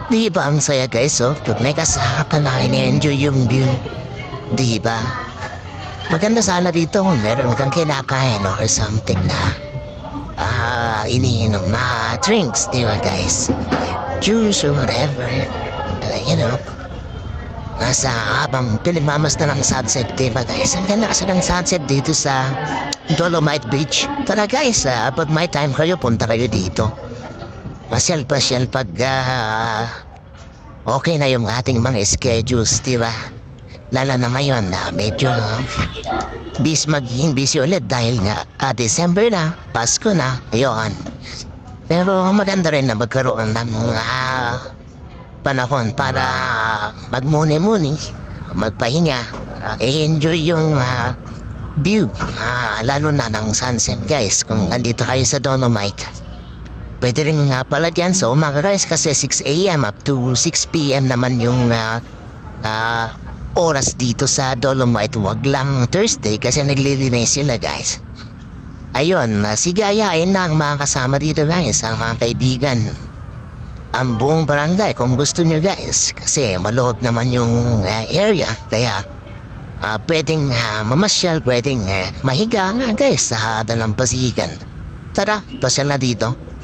Di ba ang saya guys, oh? Pag may kasama ka na, enjoy yung view. Di ba? Maganda sana dito kung meron kang kinakain or something na iniinom na drinks, di ba guys? Juice or whatever. You know, nasa habang pinagmamas na ng sunset, di ba guys? Ang ganda kasi ng sunset dito sa Dolomite Beach. Tara guys, pag may time kayo, punta kayo dito. Pasyal-pasyal pag okay na yung ating mga schedules, di ba? Lalo na ngayon na medyo magiging busy ulit dahil nga December na, Pasko na, ayun. Pero maganda rin na magkaroon ng panahon para magmuni-muni, magpahinga, i-enjoy yung view, lalo na ng sunset guys kung nandito kayo sa Dolomite. Pwede rin nga pala dyan sa umaga guys kasi 6 a.m. up to 6 p.m. naman yung oras dito sa Dolomite. Wag lang Thursday kasi naglilinis sila guys. Ayun, sigayain na ang mga kasama dito guys, ang mga kaibigan. Ang buong barangay kung gusto nyo guys kasi maloob naman yung area. Kaya pwedeng mamasyal, pwedeng mahiga nga guys sa dalampasigan. Tara, pasyal na dito.